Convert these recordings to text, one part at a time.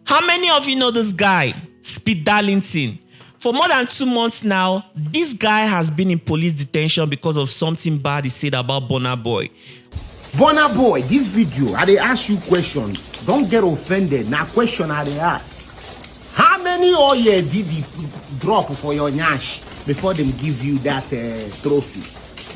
How many of you know this guy, Speed Darlington? For more than 2 months now, this guy has been in police detention because of something bad he said about Burna Boy. Burna Boy, this video, I dey ask you question. Don't get offended. Now question I dey ask. How many oil did he drop for your nyash before them give you that trophy?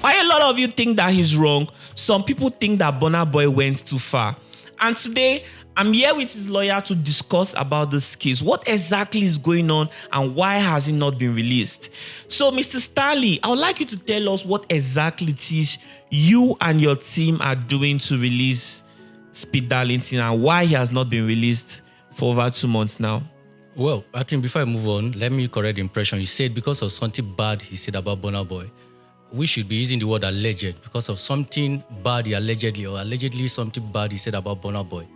Why a lot of you think that he's wrong, some people think that Burna Boy went too far. And today, I'm here with his lawyer to discuss about this case. What exactly is going on and why has it not been released? So, Mr. Stanley, I would like you to tell us what exactly it is you and your team are doing to release Speed Darlington and why he has not been released for over 2 months now. Well, I think before I move on, let me correct the impression. You said because of something bad he said about Burna Boy. We should be using the word alleged because of something bad he allegedly something bad he said about Burna Boy.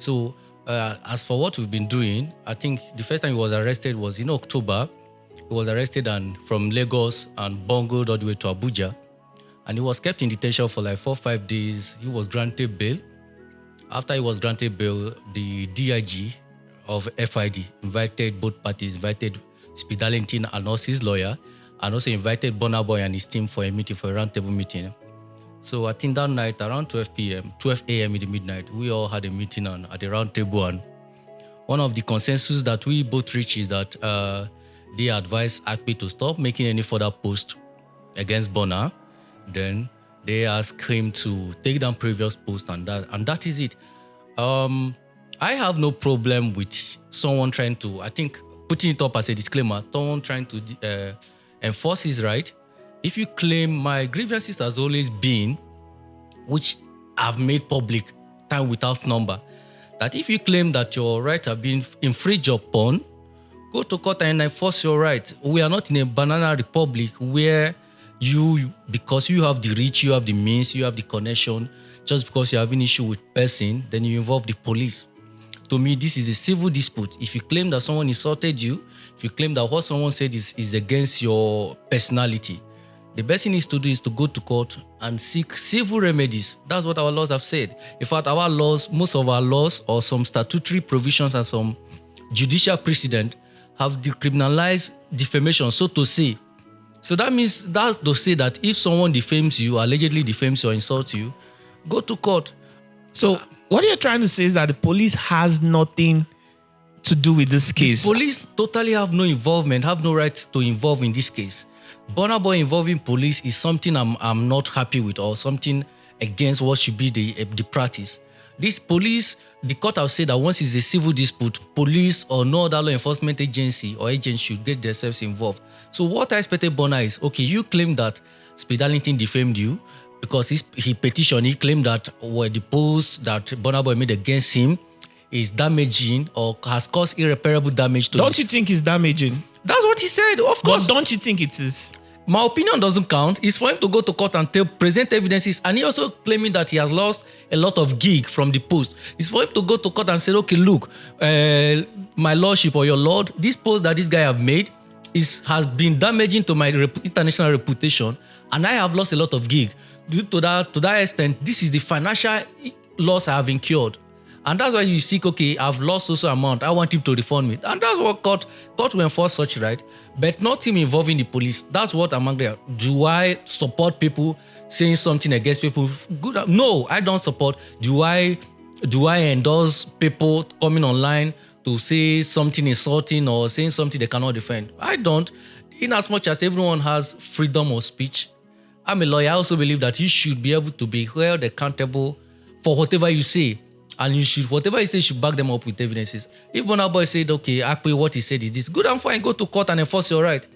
So, as for what we've been doing, I think the first time he was arrested was in October. He was arrested and from Lagos and bungled all the way to Abuja. And he was kept in detention for like 4 or 5 days. He was granted bail. After he was granted bail, the DIG of FID invited both parties, invited Speed Darlington and also his lawyer, and also invited Burna Boy and his team for a meeting, for a roundtable meeting. So I think that night, around 12 a.m. in the midnight, we all had a meeting at the round table. And one of the consensus that we both reached is that they advised ACPI to stop making any further post against Burna. Then they asked him to take down previous posts, and that is it. I have no problem with someone trying to, I think, putting it up as a disclaimer, someone trying to enforce his right. If you claim my grievances has always been, which I've made public time without number, that if you claim that your right have been infringed upon, go to court and enforce your right. We are not in a banana republic where because you have the reach, you have the means, you have the connection, just because you have an issue with person, then you involve the police. To me, this is a civil dispute. If you claim that someone insulted you, if you claim that what someone said is against your personality, the best thing is to do is to go to court and seek civil remedies. That's what our laws have said. In fact, our laws, most of our laws or some statutory provisions and some judicial precedent have decriminalized defamation, so to say. So that means that's to say that if someone defames you, allegedly defames you or insults you, go to court. So what you're trying to say is that the police has nothing to do with this case. The police totally have no involvement, have no right to involve in this case. Burna Boy involving police is something I'm not happy with, or something against what should be the practice. This police, the court have said that once it's a civil dispute, police or no other law enforcement agency or agent should get themselves involved. So what I expected Burna is, okay, you claim that Speed Darlington defamed you because he petitioned, he claimed that the post that Burna Boy made against him is damaging or has caused irreparable damage to Don't you think it's damaging? That's what he said, of course. But don't you think it is? My opinion doesn't count. It's for him to go to court and present evidences. And he also claiming that he has lost a lot of gig from the post. It's for him to go to court and say, okay, look, my lordship or your lord, this post that this guy have made has been damaging to my international reputation, and I have lost a lot of gig. Due to that extent, this is the financial loss I have incurred. And that's why you seek, okay, I've lost also amount, I want him to refund me. And that's what court will enforce such right, but not him involving the police. That's what I'm angry at. Do I support people saying something against people? Good. No, I don't support. Do I endorse people coming online to say something insulting or saying something they cannot defend? I don't. In as much as everyone has freedom of speech, I'm a lawyer. I also believe that you should be able to be held accountable for whatever you say. And whatever you say, you should back them up with evidences. If Burna Boy said, okay, actually what he said is this, good and fine, go to court and enforce your right.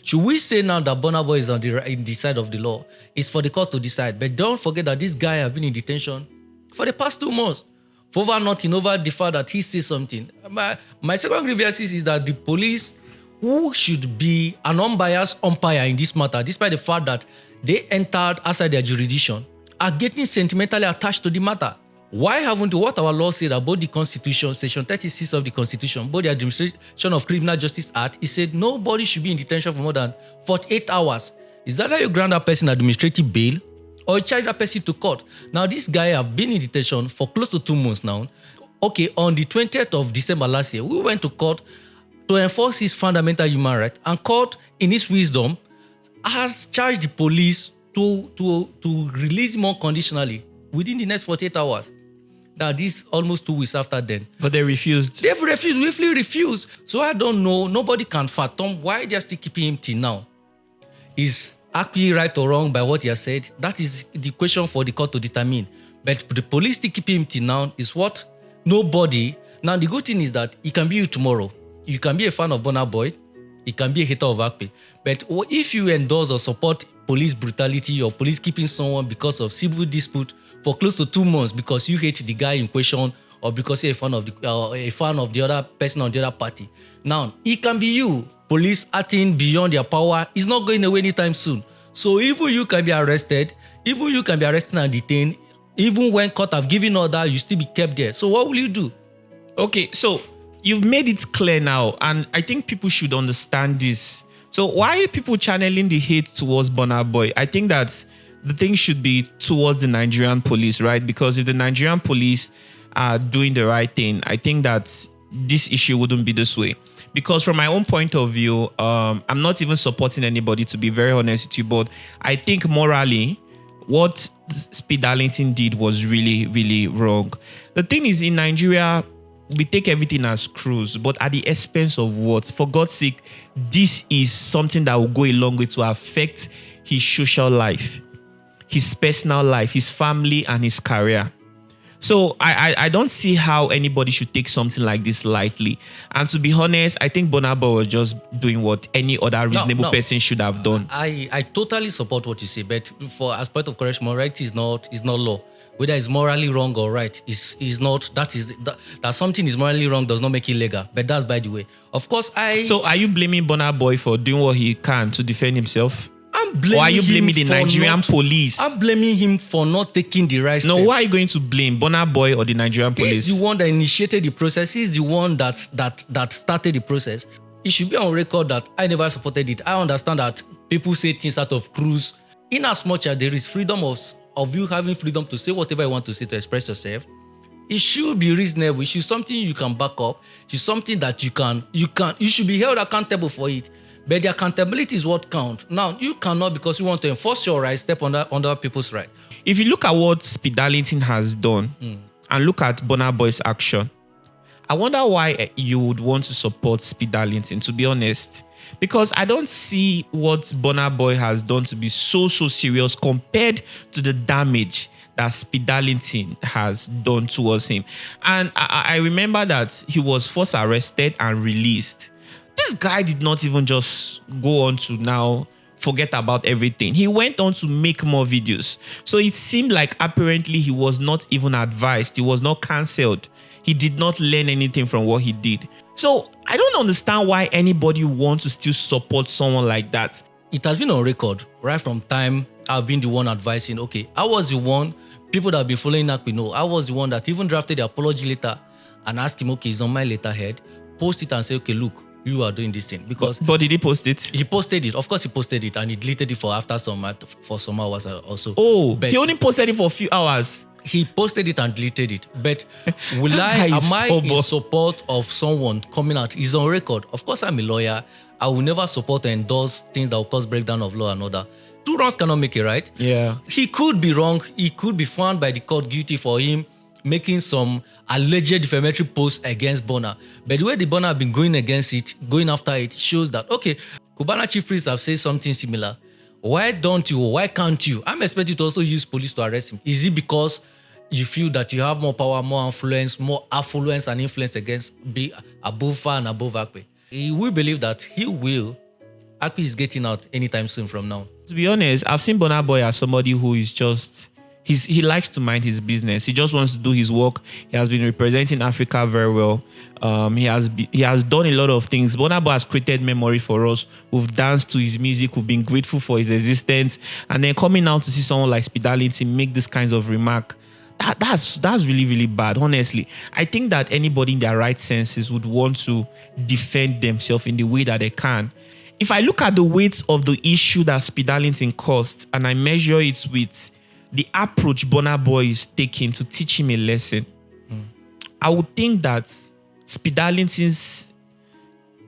Should we say now that Burna Boy is on the side of the law? It's for the court to decide. But don't forget that this guy has been in detention for the past 2 months. For over nothing, over the fact that he says something. My second grievance is that the police, who should be an unbiased umpire in this matter, despite the fact that they entered outside their jurisdiction, are getting sentimentally attached to the matter. Why haven't what our law said about the Constitution, Section 36 of the Constitution, about the Administration of Criminal Justice Act, it said nobody should be in detention for more than 48 hours. Is that how you grant that person administrative bail or you charge that person to court? Now, this guy have been in detention for close to 2 months now. okay, on the 20th of December last year, we went to court to enforce his fundamental human right, and court, in its wisdom, has charged the police to release him unconditionally within the next 48 hours. Now, this almost 2 weeks after then. But they refused. They've refused, willfully refused. So I don't know, nobody can fathom why they're still keeping him till now. Is actually right or wrong by what he has said? That is the question for the court to determine. But the police still keeping him till now is what nobody. Now, the good thing is that it can be you tomorrow. You can be a fan of Burna Boy. It can be a hater of Akpe. But if you endorse or support police brutality or police keeping someone because of civil dispute for close to 2 months because you hate the guy in question or because you're a fan of the other person on the other party, now it can be you. Police acting beyond their power is not going away anytime soon. So even you can be arrested, and detained. Even when court have given order, you still be kept there. So what will you do? Okay, so you've made it clear now, and I think people should understand this. So why are people channeling the hate towards Burna Boy? I think that the thing should be towards the Nigerian police, right? Because if the Nigerian police are doing the right thing, I think that this issue wouldn't be this way. Because from my own point of view, I'm not even supporting anybody, to be very honest with you, but I think morally, what Speed Darlington did was really, really wrong. The thing is, in Nigeria, we take everything as cruise, but at the expense of what? For God's sake, this is something that will go a long way to affect his social life, his personal life, his family, and his career. So I don't see how anybody should take something like this lightly. And to be honest, I think Burna Boy was just doing what any other reasonable person should have done. I totally support what you say, but for as part of correction, morality is not law. Whether it's morally wrong or right is not. That something is morally wrong does not make it legal. But that's by the way. Of course, So are you blaming Burna Boy for doing what he can to defend himself? I'm blaming or are you blaming the Nigerian police? I'm blaming him for not taking the right step. No, why are you going to blame Burna Boy or the Nigerian police? He's the one that initiated the process. He's the one that started the process. It should be on record that I never supported it. I understand that people say things out of cruise. In as much as there is freedom of you having freedom to say whatever you want to say, to express yourself, it should be reasonable. It should be something you can back up. It should be something that you should be held accountable for it. But the accountability is what counts. Now, you cannot, because you want to enforce your rights, step under people's right. If you look at what Speed Darlington has done and look at Burna Boy's action, I wonder why you would want to support Speed Darlington, to be honest. Because I don't see what Burna Boy has done to be so serious compared to the damage that Speed Darlington has done towards him. And I remember that he was first arrested and released. This guy did not even just go on to now forget about everything. He went on to make more videos. So it seemed like apparently he was not even advised. He was not cancelled. He did not learn anything from what he did. So I don't understand why anybody wants to still support someone like that. It has been on record right from time I've been the one advising. Okay, I was the one, people that have been following Akpe know, I was the one that even drafted the apology letter and asked him, okay, it's on my letterhead, post it and say, okay, look, you are doing this thing. Because but did he post it? He posted it. Of course, he posted it and he deleted it for some hours also. Oh, but he only posted it for a few hours. He posted it and deleted it. But am I in support of someone coming out? He's on record. Of course, I'm a lawyer. I will never support or endorse things that will cause breakdown of law and order. Two wrongs cannot make it right. Yeah. He could be wrong. He could be found by the court guilty for him making some alleged defamatory posts against Burna. But the way the Burna have been going after it, shows that, okay, Cubana chief priests have said something similar. Why can't you? I'm expecting you to also use police to arrest him. Is it because you feel that you have more power, more affluence and influence above Fa and above Akpe? We believe that Akpe is getting out anytime soon from now. To be honest, I've seen Burna Boy as somebody who is just... He likes to mind his business. He just wants to do his work. He has been representing Africa very well. He has done a lot of things. Burna Boy has created memory for us. We've danced to his music. We've been grateful for his existence. And then coming out to see someone like Speed Darlington make this kinds of remark, that's really, really bad, honestly. I think that anybody in their right senses would want to defend themselves in the way that they can. If I look at the weight of the issue that Speed Darlington caused and I measure it with the approach Burna Boy is taking to teach him a lesson, I would think that Speed Darlington's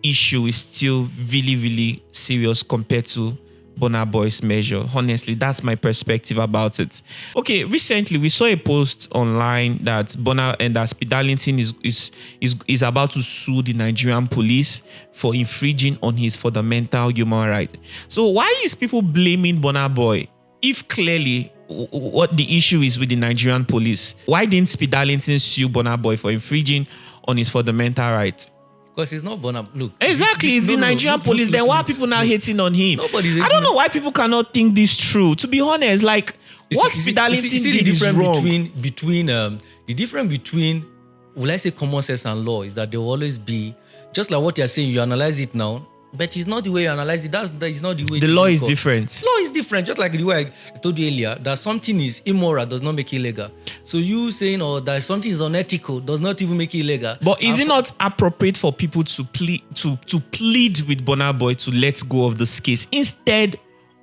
issue is still really, really serious compared to Burna Boy's measure. Honestly, that's my perspective about it. Okay, recently we saw a post online that Speed Darlington is about to sue the Nigerian police for infringing on his fundamental human right. So why is people blaming Burna Boy if clearly what the issue is with the Nigerian police? Why didn't Speed Darlington sue Burna Boy for infringing on his fundamental right? Because it's not Burna. Look, exactly, it's the Nigerian police. Then why are people now hating on him? I don't know why people cannot think this through. To be honest, like what Speed Darlington did is wrong. The difference between, will I say, common sense and law is that there will always be, just like what you're saying, you analyze it now, but it's not the way you analyze it. That is not the way. The law is different. Law is different, just like the way I told you earlier, that something is immoral does not make it illegal. So you saying that something is unethical does not even make it illegal. But is it not appropriate for people to plead with Burna Boy to let go of this case instead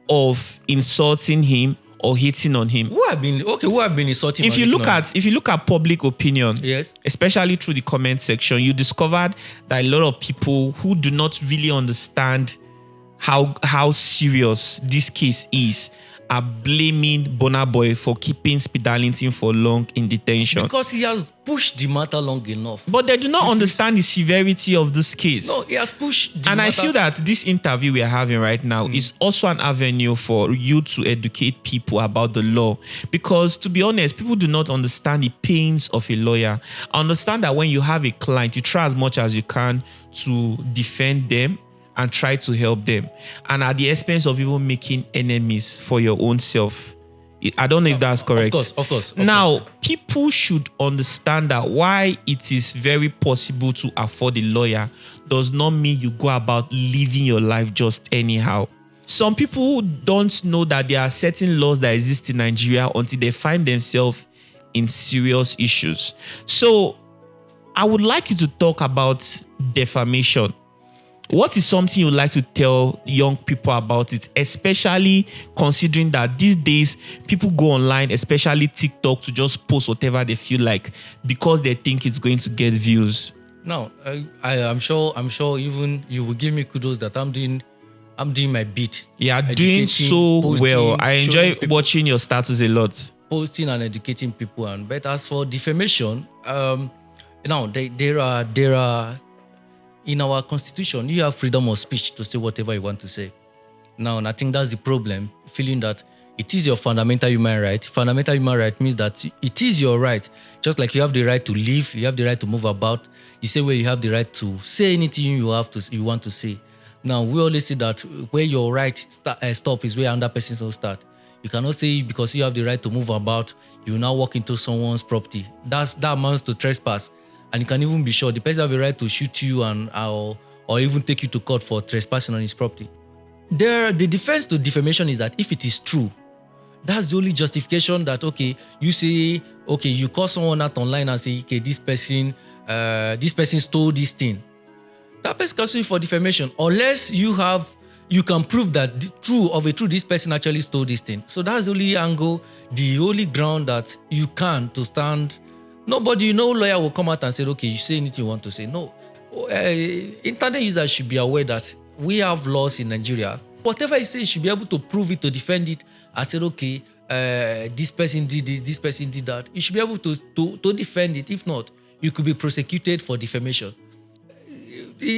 of insulting him or hating on him? Who have been insulting? If you look at public opinion, yes, especially through the comment section, you discovered that a lot of people who do not really understand how serious this case is are blaming Burna Boy for keeping Speed Darlington for long in detention. Because he has pushed the matter long enough. But they do not understand the severity of this case. No, he has pushed the and matter. I feel that this interview we are having right now is also an avenue for you to educate people about the law. Because to be honest, people do not understand the pains of a lawyer. I understand that when you have a client, you try as much as you can to defend them and try to help them, and at the expense of even making enemies for your own self. I don't know if that's correct. Of course. Now, people should understand that why it is very possible to afford a lawyer does not mean you go about living your life just anyhow. Some people don't know that there are certain laws that exist in Nigeria until they find themselves in serious issues. So, I would like you to talk about defamation. What is something you'd like to tell young people about it, especially considering that these days people go online, especially TikTok, to just post whatever they feel like because they think it's going to get views? Now, I'm sure even you will give me kudos that I'm doing my bit. Yeah, doing so well. I enjoy watching your status a lot. Posting and educating people. But as for defamation, now there are in our constitution, you have freedom of speech to say whatever you want to say. Now, and I think that's the problem, feeling that it is your fundamental human right. Fundamental human right means that it is your right. Just like you have the right to live, you have the right to move about. The same way you have the right to say anything you want to say. Now, we always say that where your right stop is where another person will start. You cannot say because you have the right to move about, you now walk into someone's property. That amounts to trespass. And you can even be sure the person have a right to shoot you or even take you to court for trespassing on his property. The defense to defamation is that if it is true, that's the only justification that, okay, you say, okay, you call someone out online and say, okay, this person stole this thing. That person can sue you for defamation unless you can prove that this person actually stole this thing. So that's the only angle, the only ground that you can to stand. No lawyer will come out and say, okay, you say anything you want to say. No. Internet users should be aware that we have laws in Nigeria. Whatever you say, you should be able to prove it, to defend it. I said, okay, this person did this person did that. You should be able to defend it. If not, you could be prosecuted for defamation.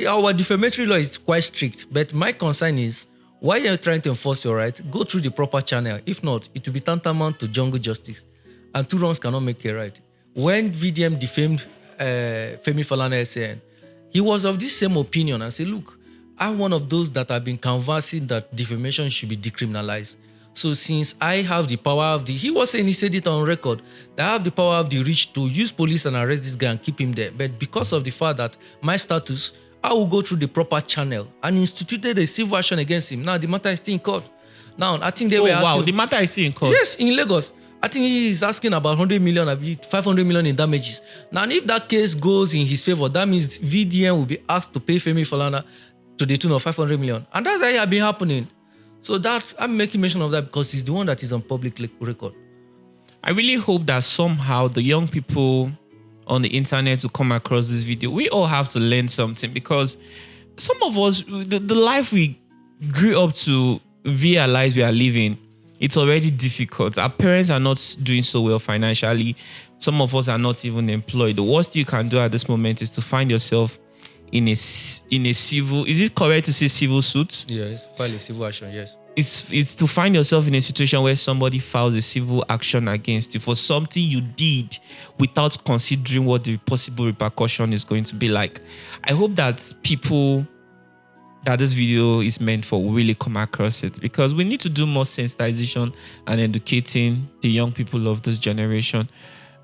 Our defamatory law is quite strict, but my concern is, while you're trying to enforce your right, go through the proper channel. If not, it will be tantamount to jungle justice. And two wrongs cannot make a right. When VDM defamed Femi Falana SAN, he was of this same opinion and said, look, I'm one of those that have been canvassing that defamation should be decriminalized. So since I have the power he said it on record, that I have the power of the rich to use police and arrest this guy and keep him there. But because of the fact that my status, I will go through the proper channel and instituted a civil action against him. Now the matter is still in court. Now I think they were asking. Wow, the matter is still in court. Yes, in Lagos. I think he is asking about 100 million, 500 million in damages. Now, if that case goes in his favor, that means VDM will be asked to pay Femi Falana to the tune of 500 million. And that's how it has been happening. So I'm making mention of that because he's the one that is on public record. I really hope that somehow the young people on the internet to come across this video, we all have to learn something, because some of us, the life we grew up to realize we are living, it's already difficult. Our parents are not doing so well financially. Some of us are not even employed. The worst you can do at this moment is to find yourself in a civil, is it correct to say civil suit? Yes, file a civil action, yes. It's to find yourself in a situation where somebody files a civil action against you for something you did without considering what the possible repercussion is going to be like. I hope that people that this video is meant for will really come across it, because we need to do more sensitization and educating the young people of this generation.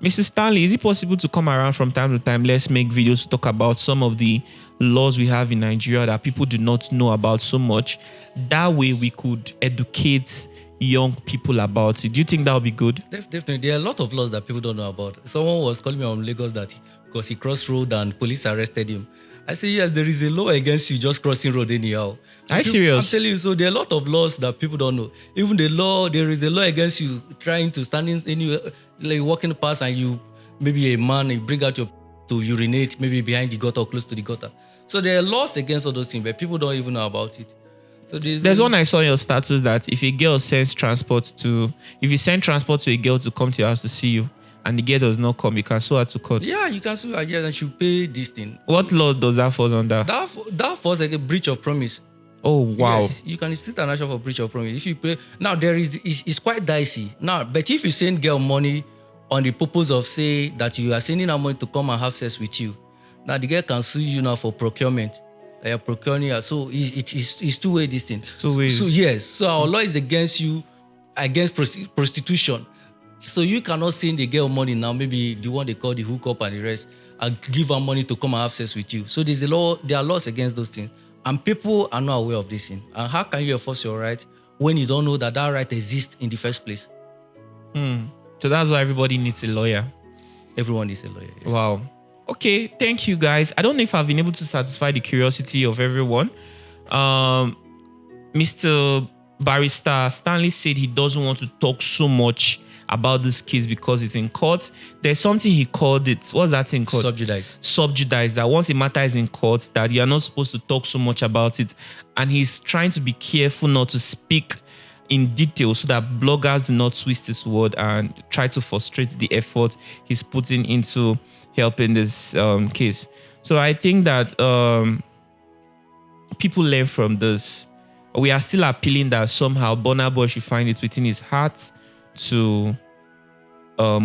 Mrs. Stanley, is it possible to come around from time to time? Let's make videos to talk about some of the laws we have in Nigeria that people do not know about so much. That way we could educate young people about it. Do you think that would be good? Definitely. There are a lot of laws that people don't know about. Someone was calling me on Lagos that because he crossed road and police arrested him. I say, yes, there is a law against you just crossing road anyhow. So Are you serious? I'm telling you, so there are a lot of laws that people don't know. Even the law, there is a law against you trying to stand in anywhere, like walking past and you, maybe a man, you bring out your to urinate, maybe behind the gutter or close to the gutter. So there are laws against all those things, but people don't even know about it. So there's one I saw in your status that if a girl sends transport if you send transport to a girl to come to your house to see you, and the girl does not come, you can sue her to court. Yeah, you can sue her, yes, and she'll pay this thing. What law does that fall under? That falls like a breach of promise. Oh, wow. Yes, you can sit an action for breach of promise. If you pay, now it's quite dicey. Now, but if you send girl money on the purpose of say that you are sending her money to come and have sex with you, now the girl can sue you now for procurement. That you're procuring her. So it's two-way this thing. It's two ways. So yes, so our law is against you, against prostitution. So you cannot send the girl money now, maybe the one they call the hookup and the rest, and give her money to come and have sex with you. So there's a law, there are laws against those things. And people are not aware of this thing. And how can you enforce your right when you don't know that that right exists in the first place? So that's why everybody needs a lawyer. Everyone needs a lawyer. Yes. Wow. Okay, thank you guys. I don't know if I've been able to satisfy the curiosity of everyone. Mr. Barrister Stanley said he doesn't want to talk so much about this case because it's in court. There's something he called it. What's that thing called? Subjudice. That once a matter is in court, that you are not supposed to talk so much about it. And he's trying to be careful not to speak in detail so that bloggers do not twist his word and try to frustrate the effort he's putting into helping this case. So I think that people learn from this. We are still appealing that somehow Burna Boy should find it within his heart to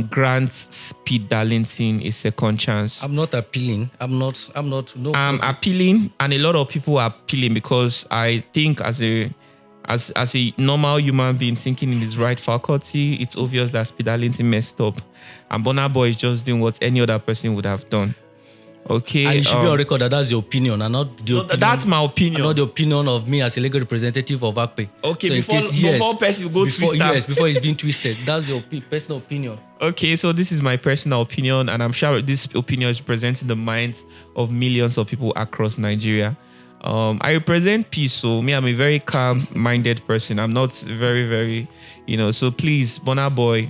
grant Speed Darlington a second chance. I'm not appealing. I'm appealing, and a lot of people are appealing because I think as a normal human being thinking in his right faculty, it's obvious that Speed Darlington messed up, and Burna Boy is just doing what any other person would have done. Okay, and it should be on record that that's your opinion and not the opinion. That's my opinion. Not the opinion of me as a legal representative of ACPE. Okay, so before person go twist that. Yes, before it's being twisted. That's your personal opinion. Okay, so this is my personal opinion, and I'm sure this opinion is representing the minds of millions of people across Nigeria. I represent peace, so me, I'm a very calm-minded person. I'm not very, so please, Burna Boy,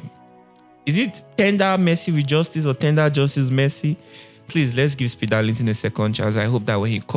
is it tender mercy with justice or tender justice mercy? Please, let's give Speed Darlington a second chance. I hope that when he comes